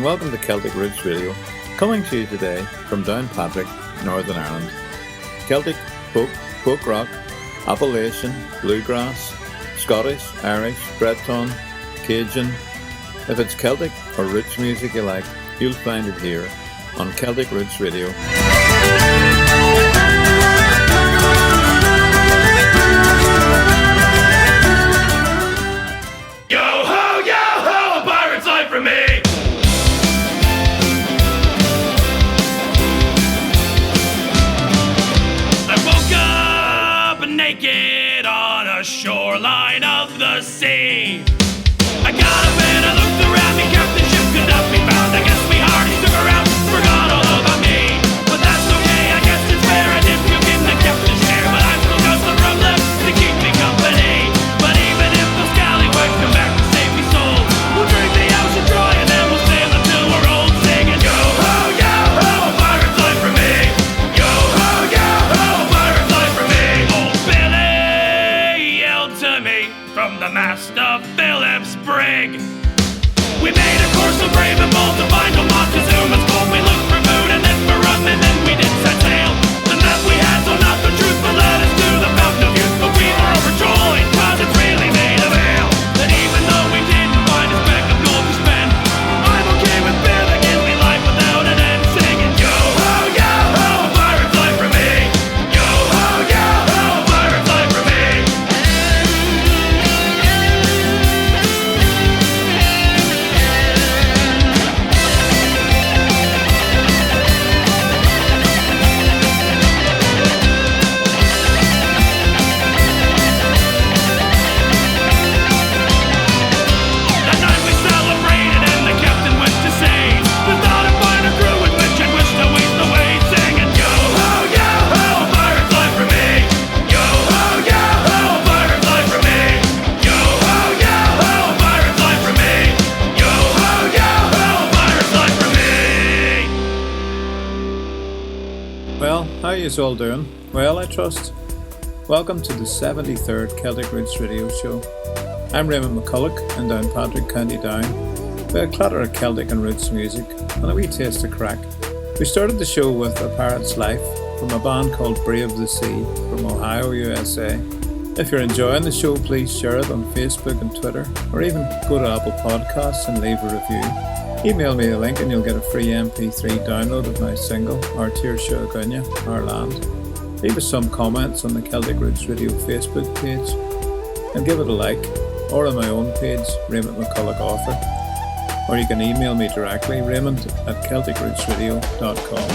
and welcome to Celtic Roots Radio, coming to you today from Downpatrick, Northern Ireland. Celtic, folk rock, Appalachian, bluegrass, Scottish, Irish, Breton, Cajun. If it's Celtic or roots music you like, you'll find it here on Celtic Roots Radio. Yo-ho, a pirate's life for me! I woke up naked on a shoreline of the sea. I got up and I looked around me, Captain Ship could not be found. I guess we hardly stuck around, forgot all about me. But that's okay, I guess it's fair, I did puke in the captain's chair. But I still got some rum left to keep me company. But even if those scallywags come back to save me soul, we'll drink the ocean dry and then we'll sail until we're old, singing yo-ho, yo-ho, a pirate's life for me. Yo-ho, yo-ho, a pirate's life for me. Old Billy yelled to me from the mast of Philip's brig. We made a course so brave and bold to find no Montezuma's gold. We looked for food and then for rum and then we did set sail. The map we had told not the truth but led us to the fountain of youth. But we were overjoyed cause it's really made of ale. And even though we didn't find a speck of gold to spend, I'm okay with Bill again, we life without an end, singing yo-ho, yo-ho, a pirate's life for me. Yo-ho, yo-ho, a pirate's life for me. That night we celebrated and the captain went to say we thought I'd find a crew with which I'd wish to waste away, singing yo-ho, yo-ho, a pirate's life for me. Yo-ho, yo-ho, a pirate's life for me. Yo-ho, yo-ho, a pirate's life for me. Yo-ho, yo-ho, a pirate's life for me. Well, how yous all doing? Well, I trust. Welcome to the 73rd Celtic Roots Radio Show. I'm Raymond McCullough in Downpatrick, County Down, with a clatter of Celtic and roots music and a wee taste of crack. We started the show with A Pirate's Life from a band called Brave the Sea from Ohio, USA. If you're enjoying the show, please share it on Facebook and Twitter, or even go to Apple Podcasts and leave a review. Email me a link and you'll get a free MP3 download of my single, Our Tír Seo Gunne, Our Land. Leave us some comments on the Celtic Roots Radio Facebook page and give it a like, or on my own page, Raymond McCullough Author. Or you can email me directly, raymond@celticrootsradio.com.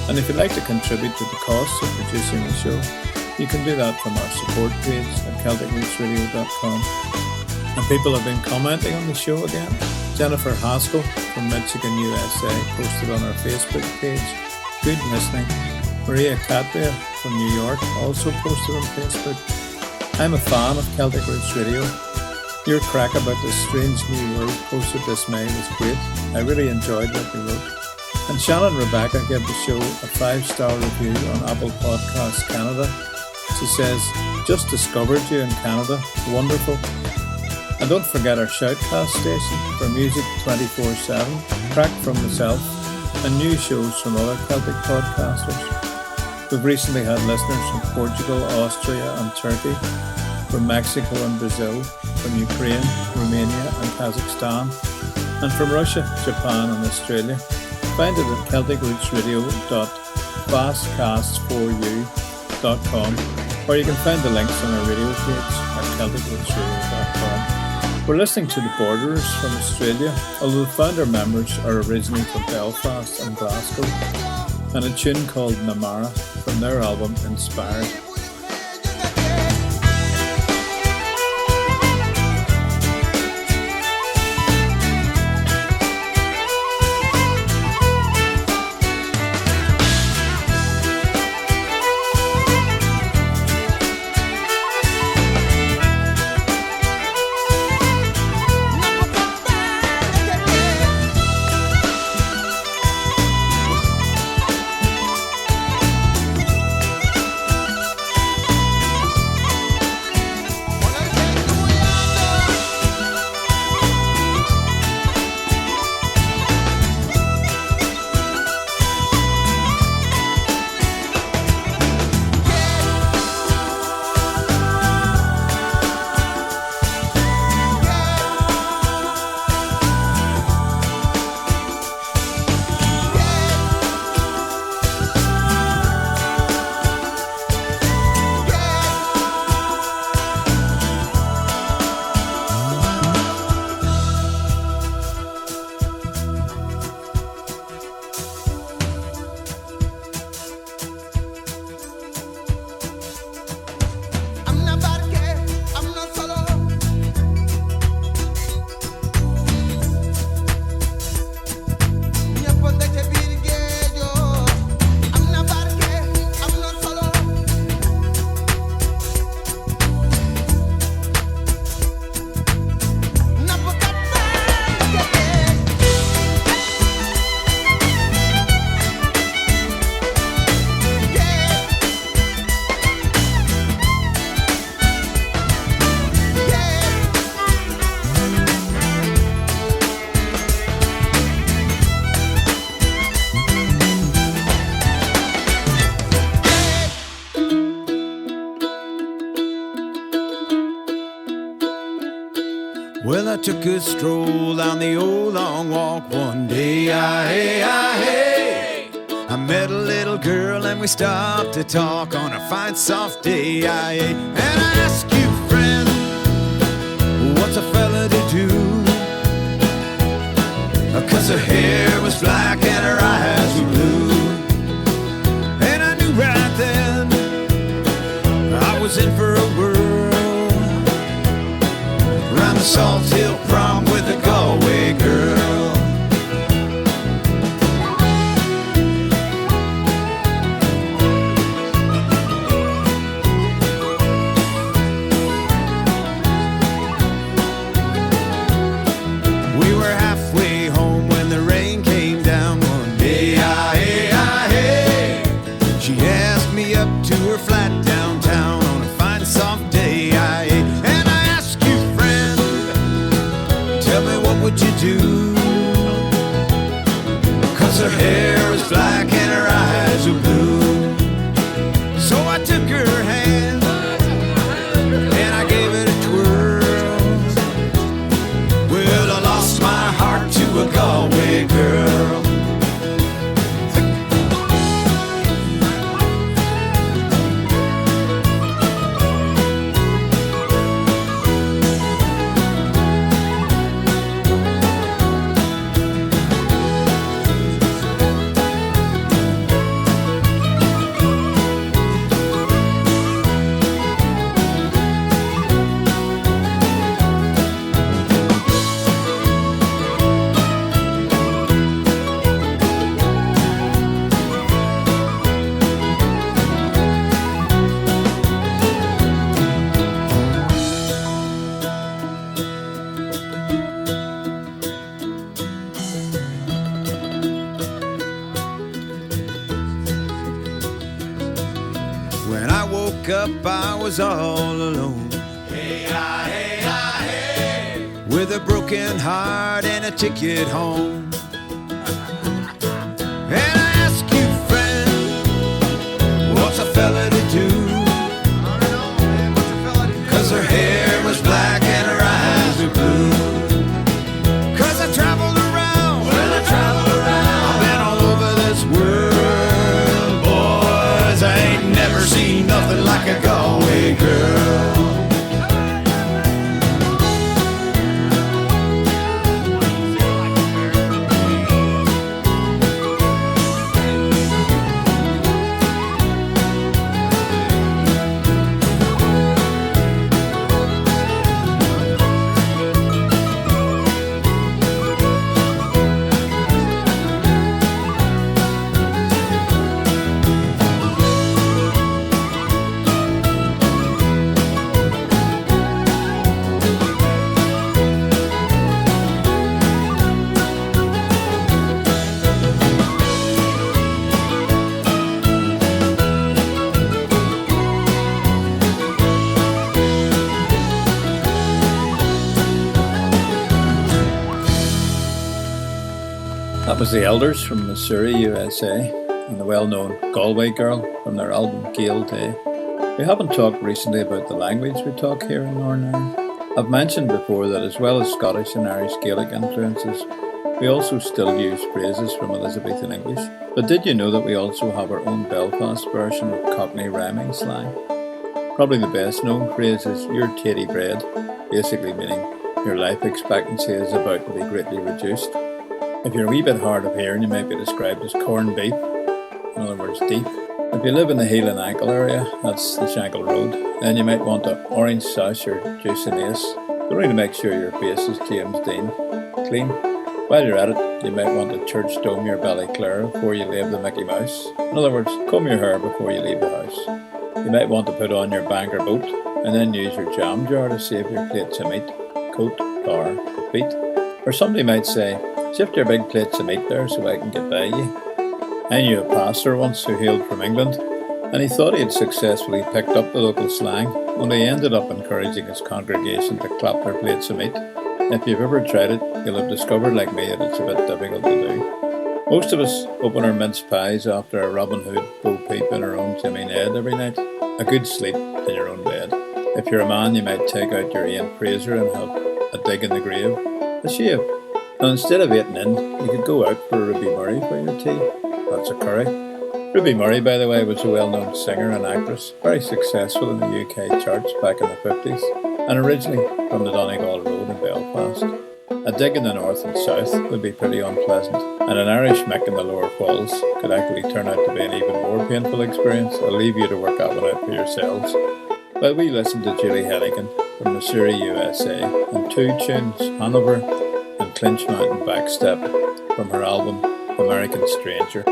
And if you'd like to contribute to the costs of producing the show, you can do that from our support page at celticrootsradio.com. And people have been commenting on the show again. Jennifer Haskell from Michigan, USA posted on our Facebook page, good listening. Maria Catria from New York also posted on Facebook, I'm a fan of Celtic Roots Radio. Your crack about this strange new world posted this May was great. I really enjoyed what you wrote. And Shannon Rebecca gave the show a 5-star review on Apple Podcasts Canada. She says, just discovered you in Canada, wonderful. And don't forget our Shoutcast station for music 24/7, crack from myself, and new shows from other Celtic podcasters. We've recently had listeners from Portugal, Austria and Turkey, from Mexico and Brazil, from Ukraine, Romania and Kazakhstan, and from Russia, Japan and Australia. Find it at celticrootsradio.fastcast4u.com, or you can find the links on our radio page at celticrootsradio.com. We're listening to the Borderers from Australia, although the founder members are originally from Belfast and Glasgow, and a tune called Namara from their album Inspired. Well, I took a stroll down the old long walk one day. I met a little girl and we stopped to talk on a fine soft day. And I asked you, friend, what's a fella to do? 'Cause her hair was black and her eyes were blue. And I knew right then I was in for a whirl round the Salt Hill prom with a Galway girl. We were halfway home when the rain came down one day. She asked me up to her flat downtown on a fine soft day. And I asked you, friend, tell me what would you do? 'Cause her hair was black and her eyes were blue. So I took her hand and I gave it a twirl. Well, I lost my heart to a Galway girl. When I woke up, I was all alone. With a broken heart and a ticket home. And I ask you, friend, what's a fella to do? 'Cause her hair was black and her eyes were blue. 'Cause I traveled around, I've been all over this world, boys. I ain't never seen nothing like a Galway girl. That was the Elders from Missouri, USA, and the well-known Galway Girl from their album Gael Day. We haven't talked recently about the language we talk here in Northern Ireland. I've mentioned before that as well as Scottish and Irish Gaelic influences, we also still use phrases from Elizabethan English. But did you know that we also have our own Belfast version of Cockney rhyming slang? Probably the best known phrase is "you're tatey bread," basically meaning your life expectancy is about to be greatly reduced. If you're a wee bit hard of hearing, you might be described as corned beef, in other words deep. If you live in the heel and ankle area, that's the Shankill Road, then you might want an orange sash or juice and ace. Don't really make sure your face is James Dean clean. While you're at it, you might want to church dome your belly clear before you leave the Mickey Mouse. In other words, comb your hair before you leave the house. You might want to put on your Bangor boot and then use your jam jar to save your plates of meat, coat, car, feet. Or somebody might say, "Shift your big plates of meat there so I can get by you." I knew a pastor once who hailed from England, and he thought he had successfully picked up the local slang, only he ended up encouraging his congregation to clap their plates of meat. If you've ever tried it, you'll have discovered like me that it's a bit difficult to do. Most of us open our mince pies after a Robin Hood Bo Peep in our own Jimmy Ned every night. A good sleep in your own bed. If you're a man, you might take out your Ian Fraser and have a dig in the grave, a shave. Now instead of eating in, you could go out for a Ruby Murray for your tea. That's a curry. Ruby Murray, by the way, was a well-known singer and actress, very successful in the UK charts back in the 50s, and originally from the Donegal Road in Belfast. A dig in the north and south would be pretty unpleasant, and an Irish mick in the lower falls could actually turn out to be an even more painful experience. I'll leave you to work that one out for yourselves. Well, we listened to Julie Henigan from Missouri, USA, and two tunes, Hanover and Clinch Mountain Backstep, from her album American Stranger.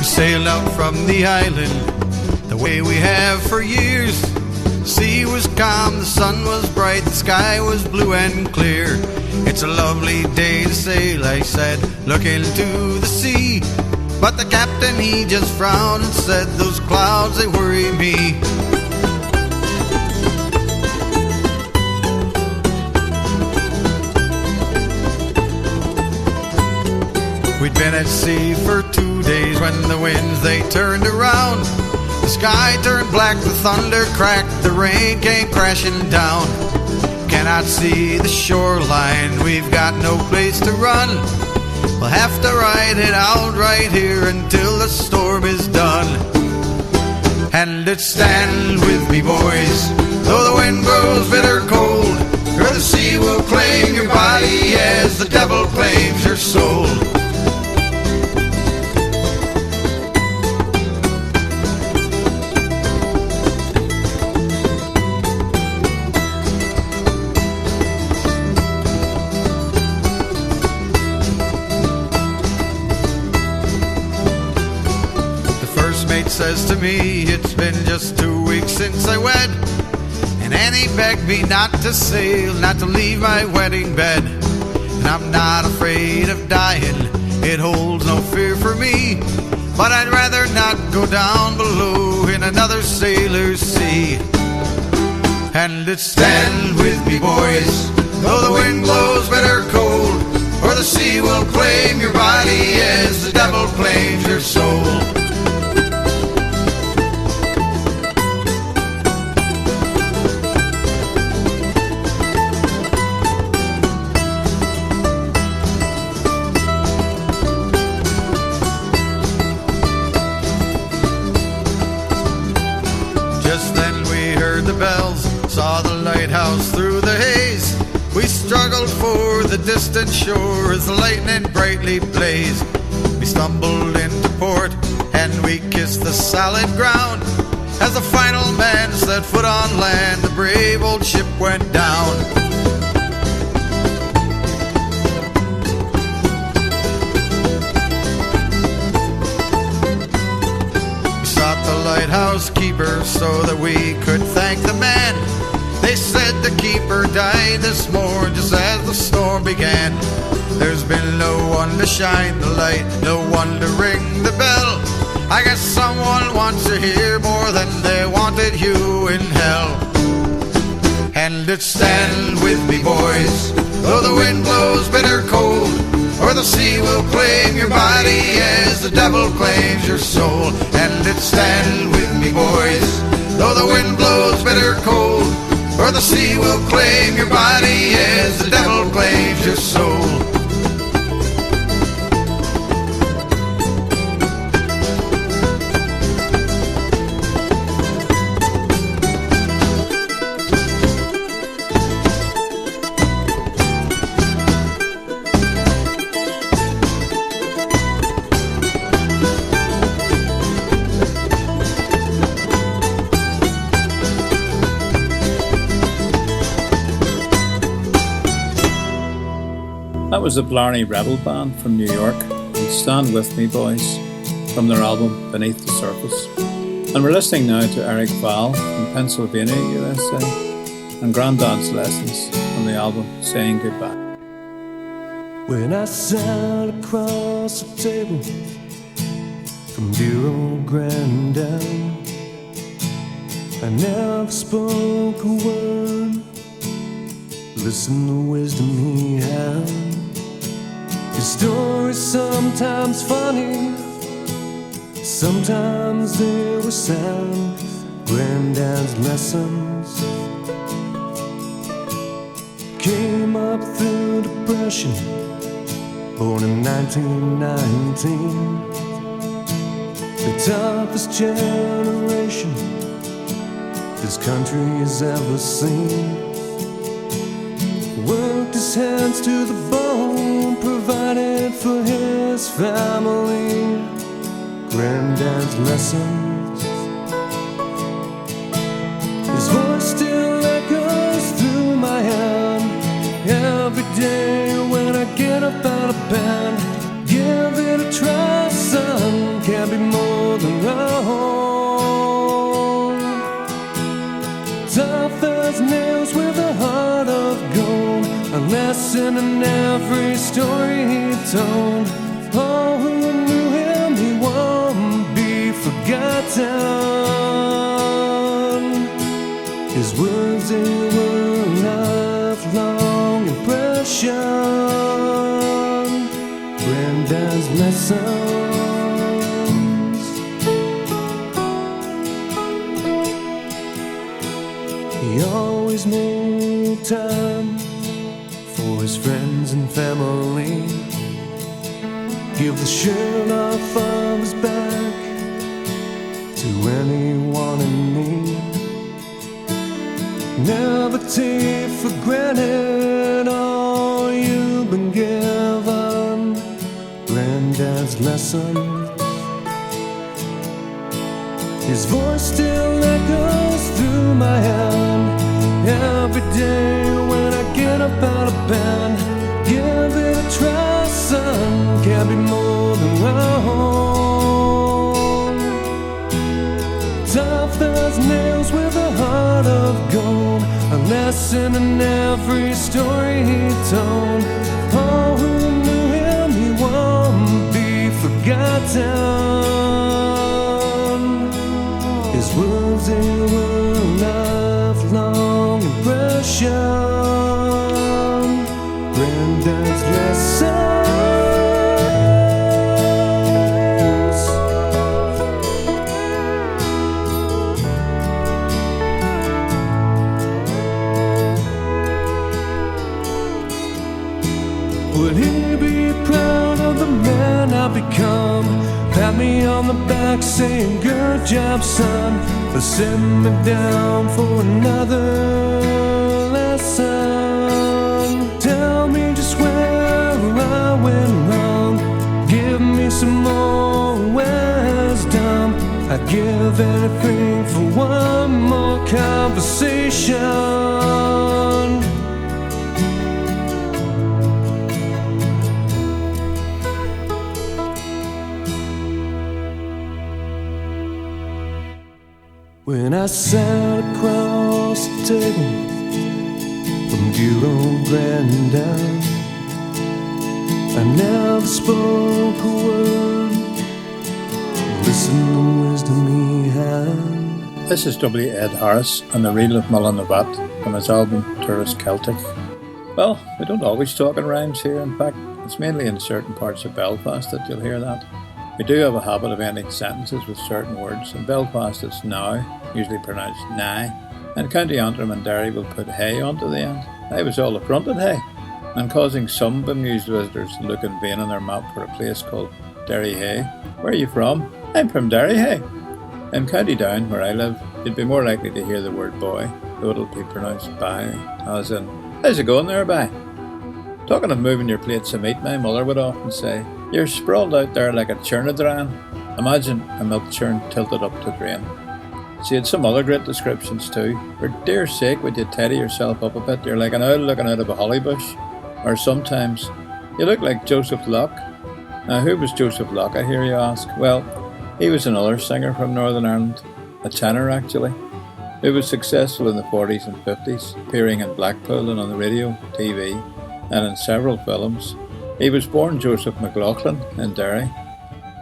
Sailed out from the island the way we have for years. Sea was calm, the sun was bright, the sky was blue and clear. It's a lovely day to sail, I said, look into the sea. But the captain, he just frowned and said, those clouds, they worry me. We'd been at sea for 2 days when the winds, they turned around. The sky turned black, the thunder cracked, the rain came crashing down. Cannot see the shoreline, we've got no place to run. We'll have to ride it out right here until the storm is done. And let's stand with me, boys, though the wind blows bitter cold, or the sea will claim your body as the devil claims your soul. Says to me, it's been just 2 weeks since I wed, and Annie begged me not to sail, not to leave my wedding bed. And I'm not afraid of dying, it holds no fear for me, but I'd rather not go down below in another sailor's sea. And let's stand with me, boys, though the wind blows bitter cold, or the sea will claim your body as the devil claims your soul. Saw the lighthouse through the haze. We struggled for the distant shore as the lightning brightly blazed. We stumbled into port and we kissed the solid ground. As the final man set foot on land, the brave old ship went down. We sought the lighthouse keeper so that we could thank the man. They said the keeper died this morn just as the storm began. There's been no one to shine the light, no one to ring the bell. I guess someone wants to hear more than they wanted you in hell. And let's stand with me, boys, though the wind blows bitter cold, or the sea will claim your body as the devil claims your soul. And let's stand with me, boys, though the wind blows bitter cold, or the sea will claim your body as the devil claims your soul. That was the Blarney Rebel Band from New York. And stand with me, boys, from their album Beneath the Surface. And we're listening now to Eric Val from Pennsylvania, USA, and Grandad's Lessons from the album Saying Goodbye. When I sat across the table from dear old Grandad, I never spoke a word. Listen to the wisdom he had. His story's sometimes funny, sometimes they were sad. Grandad's lessons came up through depression, born in 1919. The toughest generation this country has ever seen. Worked his hands to the bone, provided for his family. Grandad's lessons, his voice still echoes through my head every day when I get up out of bed. Give it a try, son, can't be more than wrong. Tough as nails with a heart of gold, a lesson in every story he told. All who knew him, he won't be forgotten. His words, they were a lifelong impression. Grandad's lessons. He always made time for his friends and family. Give the shirt off of his back to anyone in need. Never take for granted all you've been given. Grandad's lessons, his voice still echoes through my head every day when I get up out of bed. Give it a try, son, can't be more than wrong. Tough as nails with a heart of gold, a lesson in every story he told. All who knew him, he won't be forgotten. His words, they were a lifelong impression. Grandad's lessons. Would he be proud of the man I've become? Pat me on the back saying good job, son, or sit me down for another lesson. Tell me just where I went wrong, give me some more wisdom. I'd give anything for one more conversation. When I sat across the table from dear old Grandad, I never spoke a word. Listen to the wisdom he had. This is W. Ed Harris and the Reel of Mullinavat from his album Turas, Celtic. Well, we don't always talk in rhymes here. In fact, it's mainly in certain parts of Belfast that you'll hear that. We do have a habit of ending sentences with certain words. In Belfast it's now, usually pronounced nigh, and County Antrim and Derry will put hay onto the end. I was all affronted hay, and causing some bemused visitors to look in vain on their map for a place called Derry Hay. Where are you from? I'm from Derry Hay. In County Down, where I live, you'd be more likely to hear the word boy, though it'll be pronounced by, as in, how's it going there, by? Talking of moving your plates of meat, my mother would often say, you're sprawled out there like a churn, a-dryin. Imagine a milk churn tilted up to drain. She had some other great descriptions too. For dear sake, would you tidy yourself up a bit? You're like an owl looking out of a holly bush. Or sometimes, you look like Joseph Locke. Now, who was Joseph Locke, I hear you ask? Well, He was another singer from Northern Ireland, a tenor actually, who was successful in the 40s and 50s, appearing in Blackpool and on the radio, TV, and in several films. He was born Joseph McLaughlin in Derry,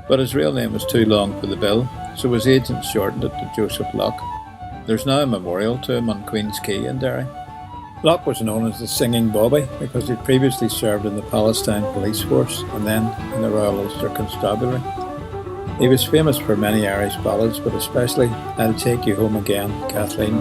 but his real name was too long for the bill, so his agent shortened it to Joseph Locke. There's now a memorial to him on Queen's Quay in Derry. Locke was known as the Singing Bobby because he'd previously served in the Palestine Police Force and then in the Royal Ulster Constabulary. He was famous for many Irish ballads, but especially I'll Take You Home Again, Kathleen.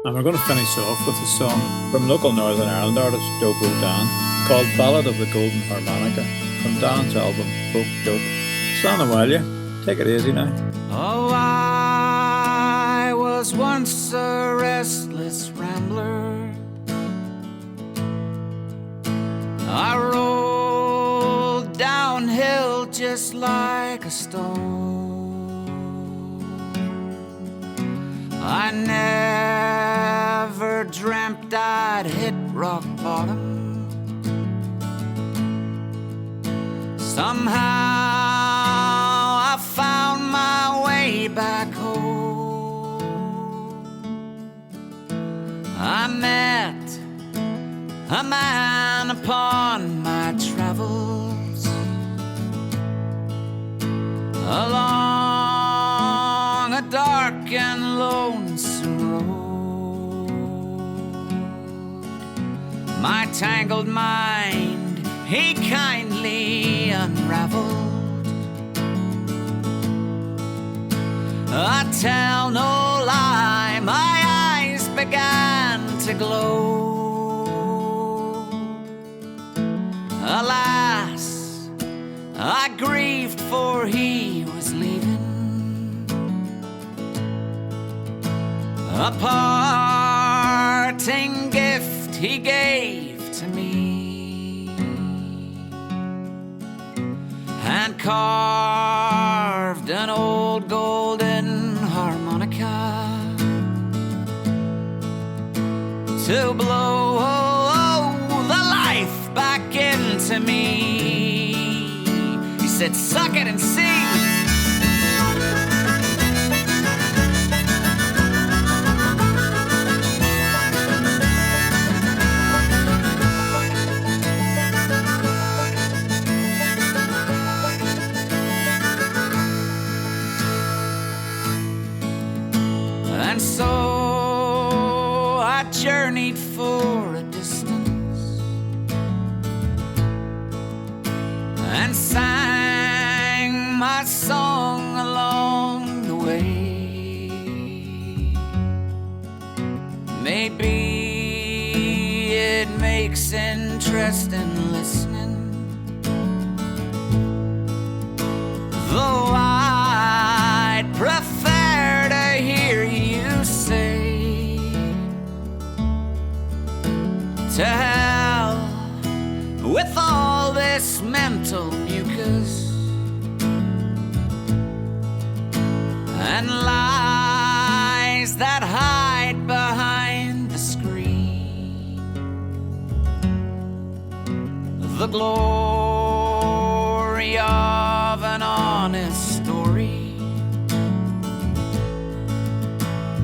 We're going to finish off with a song from local Northern Ireland artist Dolbro called Ballad of the Golden Harmonica from Dan's album Folk Dope. Slan a while, you. Take it easy now. Oh, I was once a restless rambler. I rolled downhill just like a stone. I never dreamt I'd hit rock bottom. Somehow I found my way back home. I met a man upon my travels along a dark and lonesome road. My tangled mind he kindly unraveled. I tell no lie, my eyes began to glow. Alas, I grieved for he was leaving. A parting gift he gave to me, and carved an old golden harmonica to blow the life back into me. He said, suck it and sing. And so I journeyed for a distance and sang my song along the way. Maybe it makes interesting listening, though I'd prefer to hear you say, to hell with all this mental mucus and lies that hide behind the screen. The glory of honest story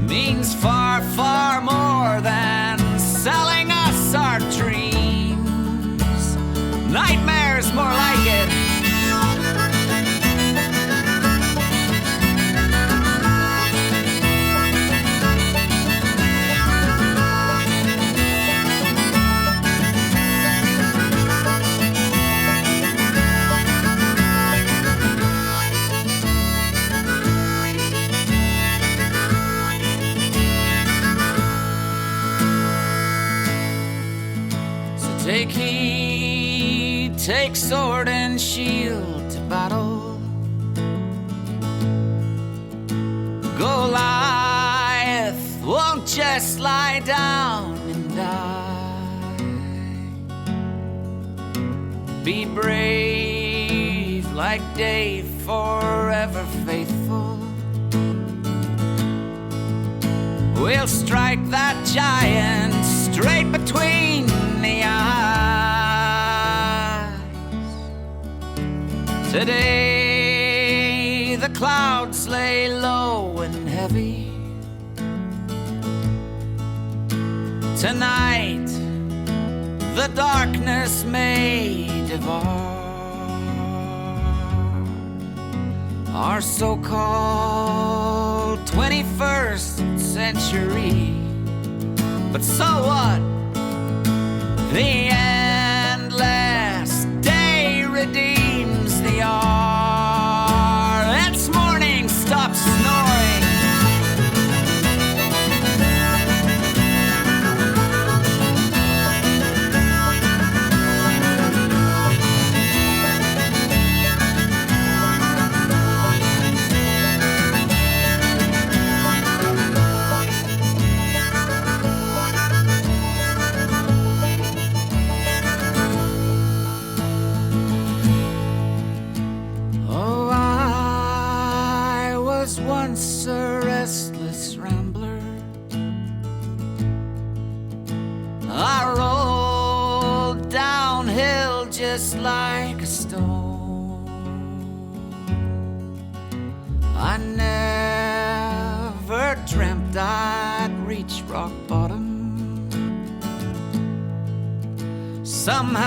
means far, far more than selling us our dreams. Nightmares more like it. Take heed, take sword and shield to battle. Goliath won't just lie down and die. Be brave like Dave, forever faithful. We'll strike that giant straight between the eyes. Today the clouds lay low and heavy. Tonight the darkness may devour our so-called 21st century. But so what? The endless day redeems the hour. It's morning, stop snoring. Just like a stone, I never dreamt I'd reach rock bottom. Somehow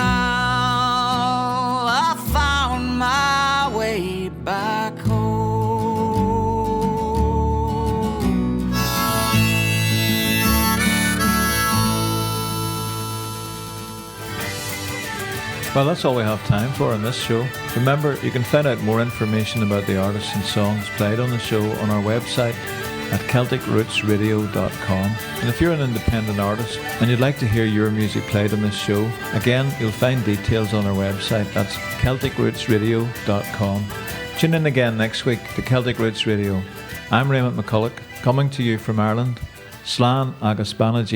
I found my way back home. Well, that's all we have time for on this show. Remember, you can find out more information about the artists and songs played on the show on our website at CelticRootsRadio.com. And if you're an independent artist and you'd like to hear your music played on this show, again, you'll find details on our website. That's CelticRootsRadio.com. Tune in again next week to Celtic Roots Radio. I'm Raymond McCullough, coming to you from Ireland. Slán agus Ballad.